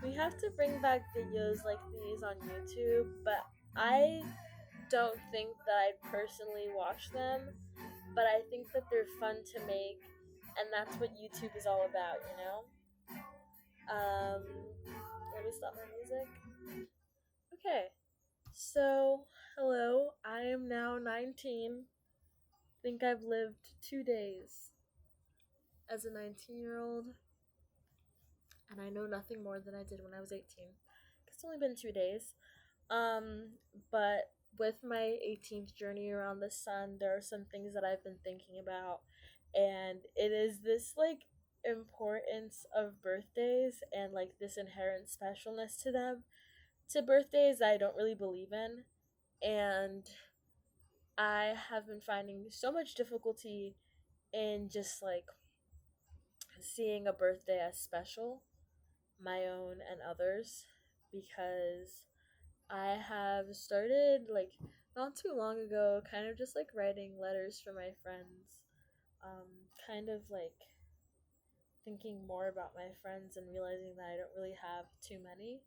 We have to bring back videos like these on YouTube, but I don't think that I'd personally watch them, but I think that they're fun to make, and that's what YouTube is all about, you know? Let me stop my music. Okay, so, hello, I am now 19. Think I've lived 2 days as a 19-year-old, and I know nothing more than I did when I was 18. It's only been 2 days. But with my 18th journey around the sun, there are some things that I've been thinking about, and it is this like importance of birthdays and like this inherent specialness to them, to birthdays that I don't really believe in. And I have been finding so much difficulty in just like seeing a birthday as special, my own and others, because I have started like not too long ago, kind of just like writing letters for my friends, kind of like thinking more about my friends and realizing that I don't really have too many,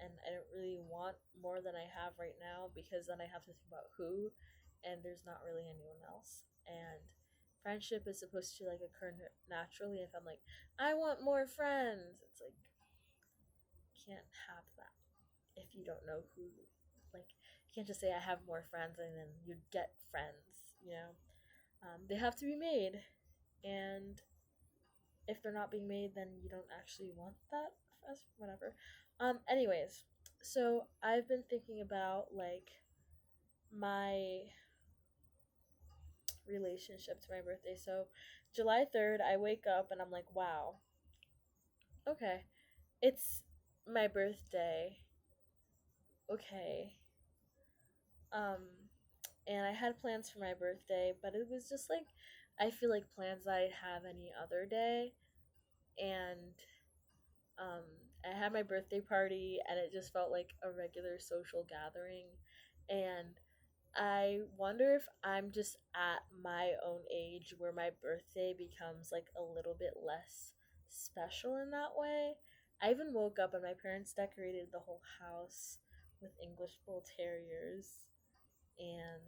and I don't really want more than I have right now, because then I have to think about who, and there's not really anyone else. And friendship is supposed to like occur naturally. If I'm like, I want more friends, it's like, can't have that if you don't know who. Like, you can't just say I have more friends and then you get friends, you know. They have to be made, and if they're not being made, then you don't actually want that as whatever. Anyways, so I've been thinking about like my relationship to my birthday. So July 3rd, I wake up and I'm like, wow, okay, it's my birthday. Okay. Um, and I had plans for my birthday, but it was just like, I feel like plans I'd have any other day. And I had my birthday party, and it just felt like a regular social gathering. And I wonder if I'm just at my own age where my birthday becomes like a little bit less special in that way. I even woke up and my parents decorated the whole house with English Bull Terriers, and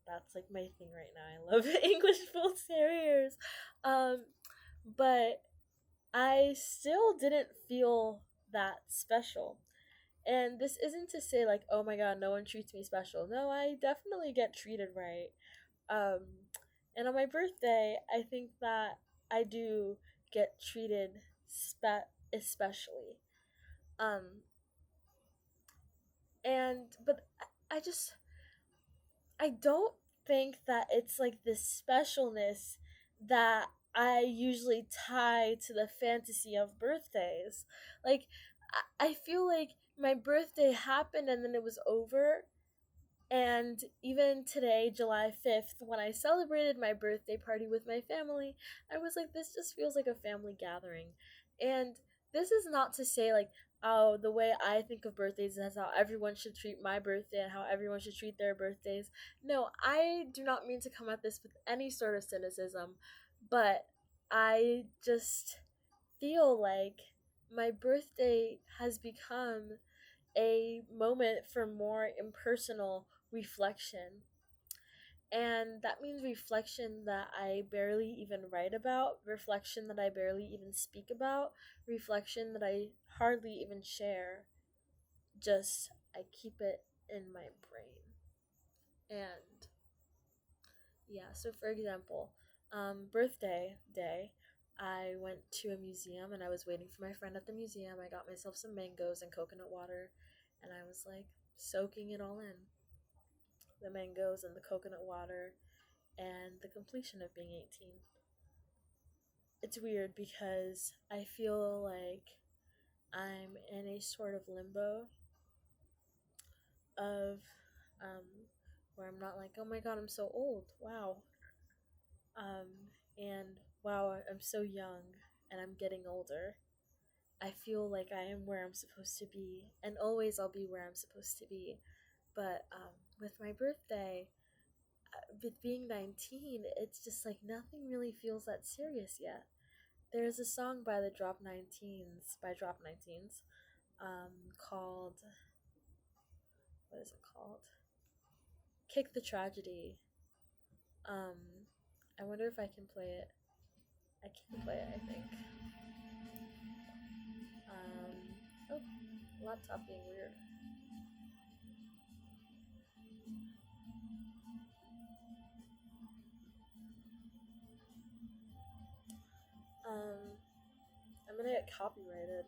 that's like my thing right now. I love English Bull Terriers. Um, but I still didn't feel that special. And this isn't to say like, oh my god, no one treats me special. No, I definitely get treated right. Um, and on my birthday, I think that I do get treated especially. Um, and but I just I don't think that it's like this specialness that I usually tie to the fantasy of birthdays. Like, I feel like my birthday happened and then it was over. And even today, July 5th, when I celebrated my birthday party with my family, I was like, this just feels like a family gathering. And this is not to say, like, oh, the way I think of birthdays is how everyone should treat my birthday and how everyone should treat their birthdays. No, I do not mean to come at this with any sort of cynicism, but I just feel like my birthday has become a moment for more impersonal reflection. And that means reflection that I barely even write about, reflection that I barely even speak about, reflection that I hardly even share. Just, I keep it in my brain. And yeah, so for example, birthday day, I went to a museum and I was waiting for my friend at the museum. I got myself some mangoes and coconut water, and I was like soaking it all in, the mangoes and the coconut water and the completion of being 18. It's weird because I feel like I'm in a sort of limbo of where I'm not like, oh my god, I'm so old. Wow. And wow, I'm so young and I'm getting older. I feel like I am where I'm supposed to be, and always I'll be where I'm supposed to be. But with my birthday, with being 19, it's just like nothing really feels that serious yet. There's a song by Drop 19s, called, what is it called? Kick the Tragedy. Um, I wonder if I can play it. I can play it, I think. Oh, laptop being weird. Um, I'm gonna get copyrighted.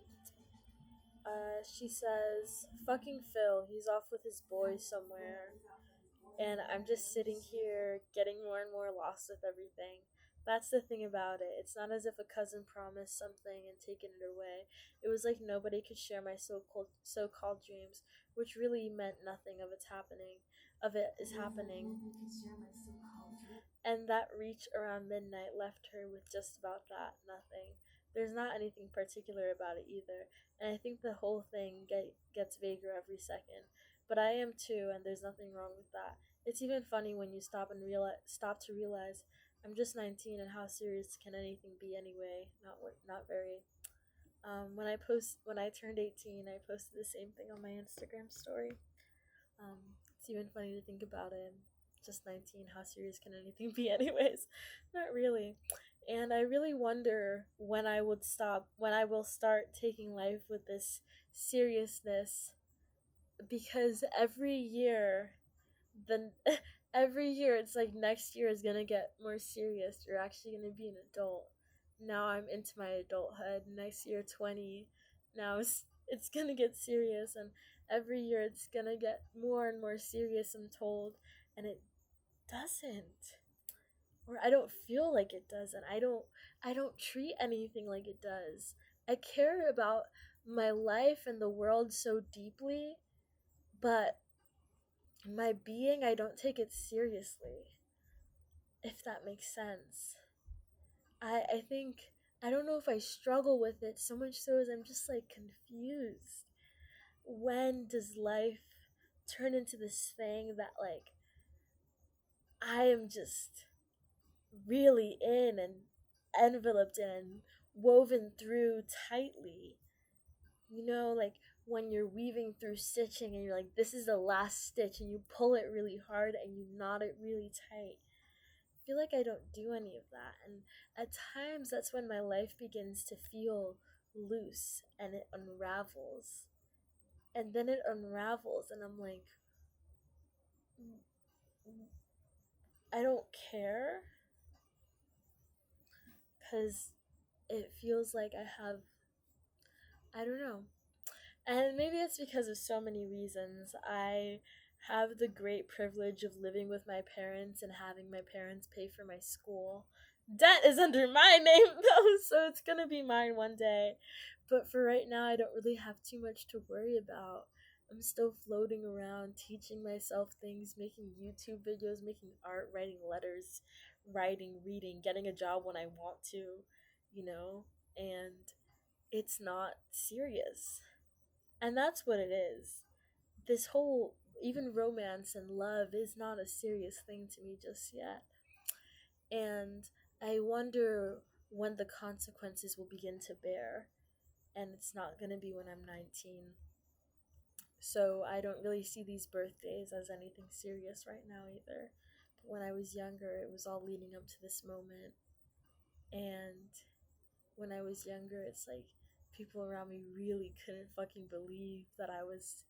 She says, fucking Phil, he's off with his boys somewhere. And I'm just sitting here getting more and more lost with everything. That's the thing about it. It's not as if a cousin promised something and taken it away. It was like nobody could share my so-called dreams, which really meant nothing of its happening. Of it is happening. And that reach around midnight left her with just about that, nothing. There's not anything particular about it either, and I think the whole thing gets vaguer every second. But I am too, and there's nothing wrong with that. It's even funny when you stop to realize I'm just 19, and how serious can anything be anyway? Not very. When I turned 18, I posted the same thing on my Instagram story. It's even funny to think about it. Just 19, how serious can anything be, anyways? Not really. And I really wonder when I will start taking life with this seriousness, because every year, the every year it's like next year is gonna get more serious. You're actually gonna be an adult. Now I'm into my adulthood. Next year, 20. Now it's gonna get serious, and every year it's gonna get more and more serious, I'm told, and it doesn't. Or I don't feel like it does, and I don't treat anything like it does. I care about my life and the world so deeply, but my being, I don't take it seriously, if that makes sense. I think, I don't know if I struggle with it so much so as I'm just like confused. When does life turn into this thing that like I am just really in and enveloped in and woven through tightly? You know, like when you're weaving through stitching and you're like, this is the last stitch, and you pull it really hard and you knot it really tight. I feel like I don't do any of that. And at times, that's when my life begins to feel loose and it unravels. And then it unravels, and I'm like, I don't care, because it feels like I don't know. And maybe it's because of so many reasons. I have the great privilege of living with my parents and having my parents pay for my school. Debt is under my name though, so it's gonna be mine one day. But for right now, I don't really have too much to worry about. I'm still floating around, teaching myself things, making YouTube videos, making art, writing letters, writing, reading, getting a job when I want to, you know? And it's not serious. And that's what it is. This whole, even romance and love, is not a serious thing to me just yet. And I wonder when the consequences will begin to bear. And it's not going to be when I'm 19. So I don't really see these birthdays as anything serious right now either. But when I was younger, it was all leading up to this moment. And when I was younger, it's like people around me really couldn't fucking believe that I was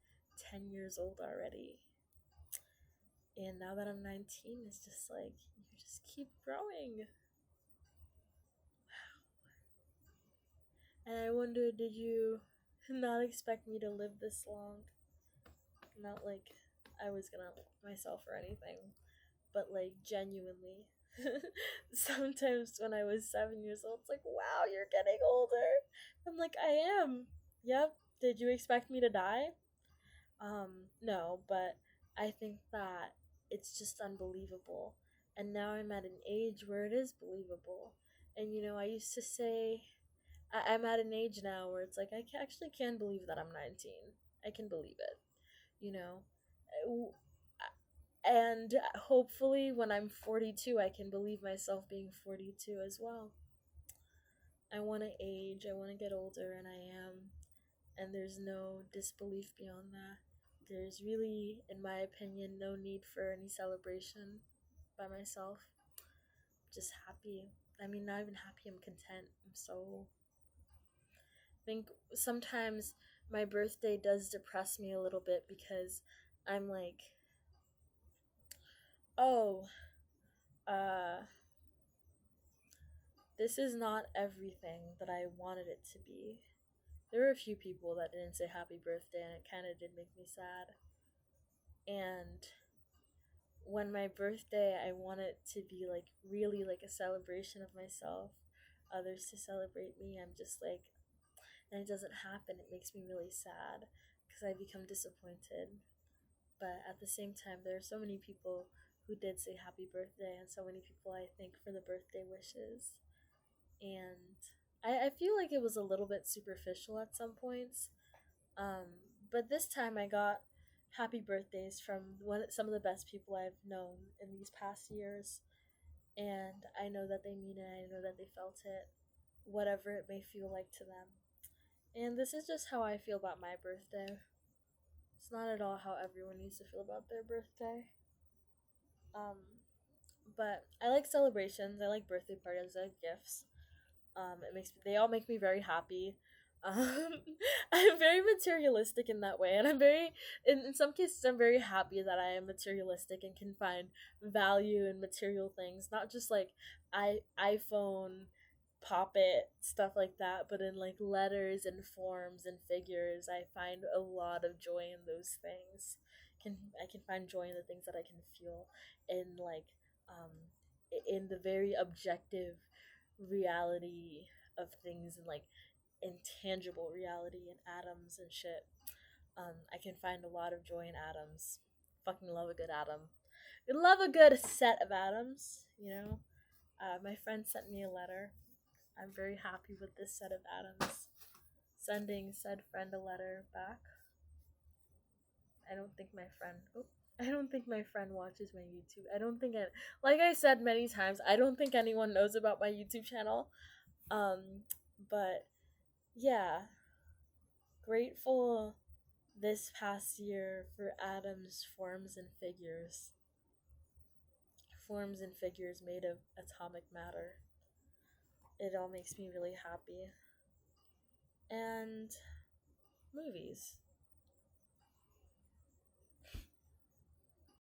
10 years old already. And now that I'm 19, it's just like, you just keep growing. Wow. And I wonder, did you not expect me to live this long? Not like I was gonna myself or anything, but like genuinely. Sometimes when I was 7 years old, it's like, wow, you're getting older. I'm like, I am. Yep. Did you expect me to die? No, but I think that it's just unbelievable. And now I'm at an age where it is believable. And you know, I used to say, I'm at an age now where it's like, actually can believe that I'm 19. I can believe it, you know? And hopefully when I'm 42, I can believe myself being 42 as well. I want to age, I want to get older, and I am. and there's no disbelief beyond that. There's really, in my opinion, no need for any celebration by myself. Just happy. I mean, not even happy, I'm content. I'm so. I think sometimes my birthday does depress me a little bit because I'm like, oh, uh, this is not everything that I wanted it to be. There were a few people that didn't say happy birthday, and it kind of did make me sad. And when my birthday, I want it to be like really like a celebration of myself, others to celebrate me. I'm just like, and it doesn't happen. It makes me really sad because I become disappointed. But at the same time, there are so many people who did say happy birthday, and so many people I thank for the birthday wishes. And I feel like it was a little bit superficial at some points. But this time I got happy birthdays from some of the best people I've known in these past years, and I know that they mean it. I know that they felt it, whatever it may feel like to them. And this is just how I feel about my birthday. It's not at all how everyone needs to feel about their birthday. Um, but I like celebrations. I like birthday parties. I like gifts. They all make me very happy. Um, I'm very materialistic in that way, and in some cases I'm very happy that I am materialistic and can find value in material things, not just like iPhone, pop it, stuff like that, but in like letters and forms and figures. I find a lot of joy in those things. I can find joy in the things that I can feel in like um in the very objective reality of things, and like intangible reality and atoms and shit. I can find a lot of joy in atoms. Fucking love a good atom. I love a good set of atoms, you know? My friend sent me a letter. I'm very happy with this set of atoms. Sending said friend a letter back. I don't think my friend. Oh, I don't think my friend watches my YouTube. I don't think like I said many times, I don't think anyone knows about my YouTube channel. But yeah, grateful this past year for atoms, forms, and figures. Forms and figures made of atomic matter. It all makes me really happy. And movies.